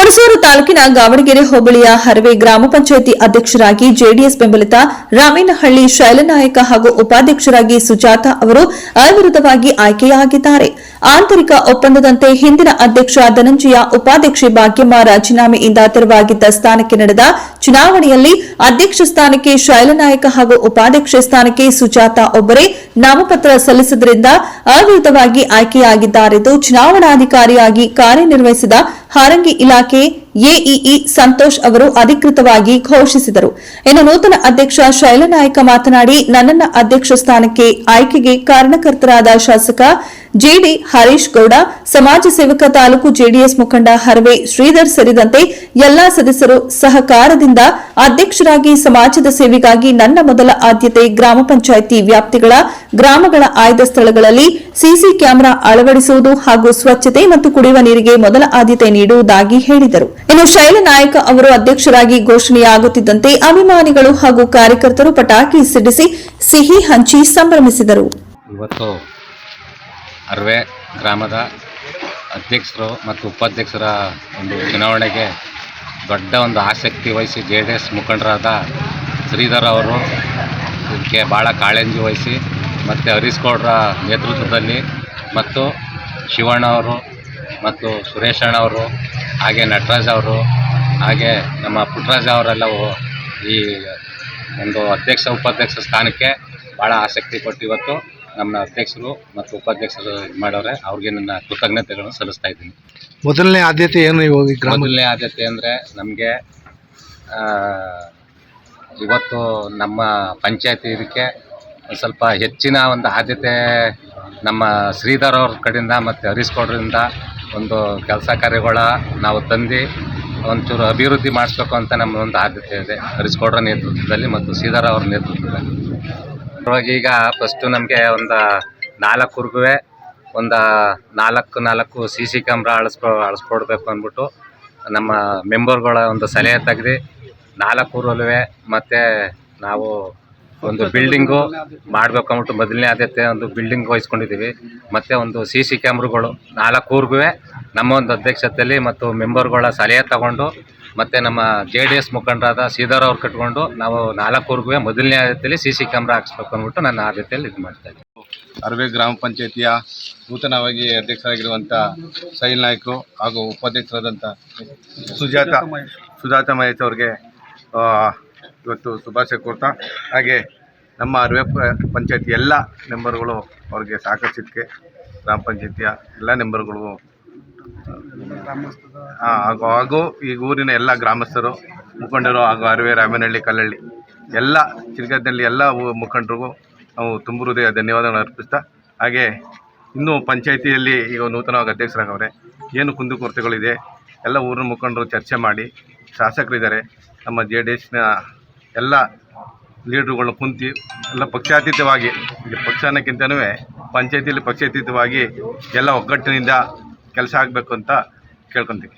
ಹುಣಸೂರು ತಾಲೂಕಿನ ಗಾವಣಗೆರೆ ಹೋಬಳಿಯ ಹರವೆ ಗ್ರಾಮ ಪಂಚಾಯಿತಿ ಅಧ್ಯಕ್ಷರಾಗಿ ಜೆಡಿಎಸ್ ಬೆಂಬಲಿತ ರಾಮೇನಹಳ್ಳಿ ಶೈಲನಾಯಕ ಹಾಗೂ ಉಪಾಧ್ಯಕ್ಷರಾಗಿ ಸುಜಾತ ಅವರು ಅವಿರೋಧವಾಗಿ ಆಯ್ಕೆಯಾಗಿದ್ದಾರೆ. ಆಂತರಿಕ ಒಪ್ಪಂದದಂತೆ ಹಿಂದಿನ ಅಧ್ಯಕ್ಷ ಧನಂಜಯ, ಉಪಾಧ್ಯಕ್ಷೆ ಭಾಗ್ಯಮ್ಮ ರಾಜೀನಾಮೆಯಿಂದ ತೆರವಾಗಿದ್ದ ಸ್ಥಾನಕ್ಕೆ ನಡೆದ ಚುನಾವಣೆಯಲ್ಲಿ ಅಧ್ಯಕ್ಷ ಸ್ಥಾನಕ್ಕೆ ಶೈಲನಾಯಕ ಹಾಗೂ ಉಪಾಧ್ಯಕ್ಷೆ ಸ್ಥಾನಕ್ಕೆ ಸುಜಾತ ಒಬ್ಬರೇ ನಾಮಪತ್ರ ಸಲ್ಲಿಸಿದ್ದರಿಂದ ಅವಿರೋಧವಾಗಿ ಆಯ್ಕೆಯಾಗಿದ್ದಾರೆಂದು ಚುನಾವಣಾಧಿಕಾರಿಯಾಗಿ ಕಾರ್ಯನಿರ್ವಹಿಸಿದ ಹಾರಂಗಿ ಇಲಾಖೆ ಎಇಇ ಸಂತೋಷ್ ಅವರು ಅಧಿಕೃತವಾಗಿ ಘೋಷಿಸಿದರು. ಇನ್ನು ನೂತನ ಅಧ್ಯಕ್ಷ ಶೈಲನಾಯಕ ಮಾತನಾಡಿ, ನನ್ನನ್ನ ಅಧ್ಯಕ್ಷ ಸ್ಥಾನಕ್ಕೆ ಆಯ್ಕೆಗೆ ಕಾರಣಕರ್ತರಾದ ಶಾಸಕ ಜೆಡಿ ಹರೀಶ್ ಗೌಡ, ಸಮಾಜ ಸೇವಕ ತಾಲೂಕು ಜೆಡಿಎಸ್ ಮುಖಂಡ ಹರವೆ ಶ್ರೀಧರ್ ಸೇರಿದಂತೆ ಎಲ್ಲಾ ಸದಸ್ಯರು ಸಹಕಾರದಿಂದ ಅಧ್ಯಕ್ಷರಾಗಿ ಸಮಾಜದ ಸೇವೆಗಾಗಿ ನನ್ನ ಮೊದಲ ಆದ್ಯತೆ ಗ್ರಾಮ ಪಂಚಾಯಿತಿ ವ್ಯಾಪ್ತಿಗಳ ಗ್ರಾಮಗಳ ಆಯ್ದ ಸ್ಥಳಗಳಲ್ಲಿ ಸಿಸಿ ಕ್ಯಾಮೆರಾ ಅಳವಡಿಸುವುದು ಹಾಗೂ ಸ್ವಚ್ಛತೆ ಮತ್ತು ಕುಡಿಯುವ ನೀರಿಗೆ ಮೊದಲ ಆದ್ಯತೆ ನೀಡುವುದಾಗಿ ಹೇಳಿದರು. ಇನ್ನು ಶೈಲನಾಯಕ ಅವರು ಅಧ್ಯಕ್ಷರಾಗಿ ಘೋಷಣೆಯಾಗುತ್ತಿದ್ದಂತೆ ಅಭಿಮಾನಿಗಳು ಹಾಗೂ ಕಾರ್ಯಕರ್ತರು ಪಟಾಕಿ ಸಿಡಿಸಿ ಸಿಹಿ ಹಂಚಿ ಸಂಭ್ರಮಿಸಿದರು. ಹರವೆ ಗ್ರಾಮದ ಅಧ್ಯಕ್ಷರು ಮತ್ತು ಉಪಾಧ್ಯಕ್ಷರ ಒಂದು ಚುನಾವಣೆಗೆ ದೊಡ್ಡ ಒಂದು ಆಸಕ್ತಿ ವಹಿಸಿ ಜೆಡಿಎಸ್ ಮುಖಂಡರಾದ ಶ್ರೀಧರ್ ಅವರು ಇದಕ್ಕೆ ಭಾಳ ಕಾಳಜಿ ವಹಿಸಿ ಮತ್ತು ಹರೀಶ್ ಗೌಡರ ನೇತೃತ್ವದಲ್ಲಿ ಮತ್ತು ಶಿವಣ್ಣ ಅವರು ಮತ್ತು ಸುರೇಶ್ ಅಣ್ಣ ಅವರು, ಹಾಗೆ ನಟರಾಜ್ ಅವರು, ಹಾಗೆ ನಮ್ಮ ಪುಟ್ಟರಾಜ ಅವರೆಲ್ಲವೂ ಈ ಒಂದು ಅಧ್ಯಕ್ಷ ಉಪಾಧ್ಯಕ್ಷ ಸ್ಥಾನಕ್ಕೆ ಭಾಳ ಆಸಕ್ತಿ ಕೊಟ್ಟು ಇವತ್ತು ನಮ್ಮ ಅಧ್ಯಕ್ಷರು ಮತ್ತು ಉಪಾಧ್ಯಕ್ಷರು ಇದು ಮಾಡವ್ರೆ. ಅವ್ರಿಗೆ ನನ್ನ ಕೃತಜ್ಞತೆಗಳನ್ನು ಸಲ್ಲಿಸ್ತಾ ಇದ್ದೀನಿ. ಮೊದಲನೇ ಆದ್ಯತೆ ಏನು? ಮೊದಲನೇ ಆದ್ಯತೆ ಅಂದರೆ ನಮಗೆ ಇವತ್ತು ನಮ್ಮ ಪಂಚಾಯತಿ ಇದಕ್ಕೆ ಸ್ವಲ್ಪ ಹೆಚ್ಚಿನ ಒಂದು ಆದ್ಯತೆ ನಮ್ಮ ಶ್ರೀಧರ್ ಅವ್ರ ಕಡೆಯಿಂದ ಮತ್ತು ಹರೀಶ್ ಗೌಡರಿಂದ ಒಂದು ಕೆಲಸ ಕಾರ್ಯಗಳ ನಾವು ತಂದು ಒಂಚೂರು ಅಭಿವೃದ್ಧಿ ಮಾಡಿಸ್ಬೇಕು ಅಂತ ನಮ್ಮ ಒಂದು ಆದ್ಯತೆ ಇದೆ, ಹರೀಶ್ ಗೌಡರ ನೇತೃತ್ವದಲ್ಲಿ ಮತ್ತು ಶ್ರೀಧರ್ ಅವ್ರ ನೇತೃತ್ವದಲ್ಲಿ. ಈಗ ಫಸ್ಟು ನಮಗೆ ಒಂದು 4 ಊರಿಗೂ ಒಂದು 4 CC ಕ್ಯಾಮ್ರಾ ಅಳಿಸ್ಕೊಡ್ಬೇಕು ಅಂದ್ಬಿಟ್ಟು ನಮ್ಮ ಮೆಂಬರ್ಗಳ ಒಂದು ಸಲಹೆ ತೆಗೆದು 4 ಊರಲ್ಲೂ ಮತ್ತು ನಾವು ಒಂದು ಬಿಲ್ಡಿಂಗು ಮಾಡಬೇಕು ಅಂದ್ಬಿಟ್ಟು ಮೊದಲನೇ ಆದ್ಯತೆ ಒಂದು ಬಿಲ್ಡಿಂಗ್ ವಹಿಸ್ಕೊಂಡಿದ್ದೀವಿ. ಮತ್ತು ಒಂದು CC ಕ್ಯಾಮ್ರಾಗಳು 4 ಊರಿಗೂ ನಮ್ಮ ಒಂದು ಅಧ್ಯಕ್ಷತೆಯಲ್ಲಿ ಮತ್ತು ಮೆಂಬರ್ಗಳ ಸಲಹೆ ತಗೊಂಡು ಮತ್ತು ನಮ್ಮ JDS ಮುಖಂಡರಾದ ಶ್ರೀಧರ್ ಅವ್ರು ಕಟ್ಕೊಂಡು ನಾವು 4 ಊರಿಗೂ ಮೊದಲನೇ ಆದ್ಯತೆಯಲ್ಲಿ CC ಕ್ಯಾಮ್ರಾ ಹಾಕ್ಸ್ಬೇಕು ಅಂದ್ಬಿಟ್ಟು ನನ್ನ ಆದ್ಯತೆಯಲ್ಲಿ ಇದು ಮಾಡ್ತಾಯಿದ್ದೆ. ಹರವೆ ಗ್ರಾಮ ಪಂಚಾಯಿತಿಯ ನೂತನವಾಗಿ ಅಧ್ಯಕ್ಷರಾಗಿರುವಂಥ ಶೈಲ್ ನಾಯ್ಕು ಹಾಗೂ ಉಪಾಧ್ಯಕ್ಷರಾದಂಥ ಸುಜಾತ ಮಹೇಶ್ ಅವ್ರಿಗೆ ಇವತ್ತು ಶುಭಾಶಯ ಕೋರ್ತಾ, ಹಾಗೆ ನಮ್ಮ ಹರವೆ ಪಂಚಾಯತಿ ಎಲ್ಲ ಮೆಂಬರ್ಗಳು ಅವ್ರಿಗೆ ಸಹಕರಿಸಿದ್ದಕ್ಕೆ ಗ್ರಾಮ ಪಂಚಾಯತಿಯ ಎಲ್ಲ ಮೆಂಬರ್ಗಳಿಗೂ ಹಾಗೂ ಈ ಊರಿನ ಎಲ್ಲ ಗ್ರಾಮಸ್ಥರು, ಮುಖಂಡರು ಹಾಗೂ ಹರವೆ, ರಾಮೇನಹಳ್ಳಿ, ಕಲ್ಲಹಳ್ಳಿ ಎಲ್ಲ ಚಿರಗದಲ್ಲಿ ಎಲ್ಲ ಮುಖಂಡರಿಗೂ ನಾವು ತುಂಬ ಹೃದಯ ಧನ್ಯವಾದಗಳನ್ನು ಅರ್ಪಿಸ್ತಾ, ಹಾಗೆ ಇನ್ನೂ ಪಂಚಾಯಿತಿಯಲ್ಲಿ ಈಗ ನೂತನವಾಗಿ ಅಧ್ಯಕ್ಷರಾಗವ್ರೆ, ಏನು ಕುಂದುಕೊರತೆಗಳಿದೆ ಎಲ್ಲ ಊರಿನ ಮುಖಂಡರು ಚರ್ಚೆ ಮಾಡಿ, ಶಾಸಕರಿದ್ದಾರೆ, ನಮ್ಮ JDSನ ಎಲ್ಲ ಲೀಡ್ರುಗಳನ್ನ ಕುಂತು ಎಲ್ಲ ಪಕ್ಷಾತೀತವಾಗಿ, ಪಕ್ಷನಕ್ಕಿಂತನೂ ಪಂಚಾಯಿತಿಯಲ್ಲಿ ಪಕ್ಷಾತೀತವಾಗಿ ಎಲ್ಲ ಒಗ್ಗಟ್ಟಿನಿಂದ ಕೆಲಸ ಆಗಬೇಕು ಅಂತ ಕೇಳ್ಕೊತೀವಿ.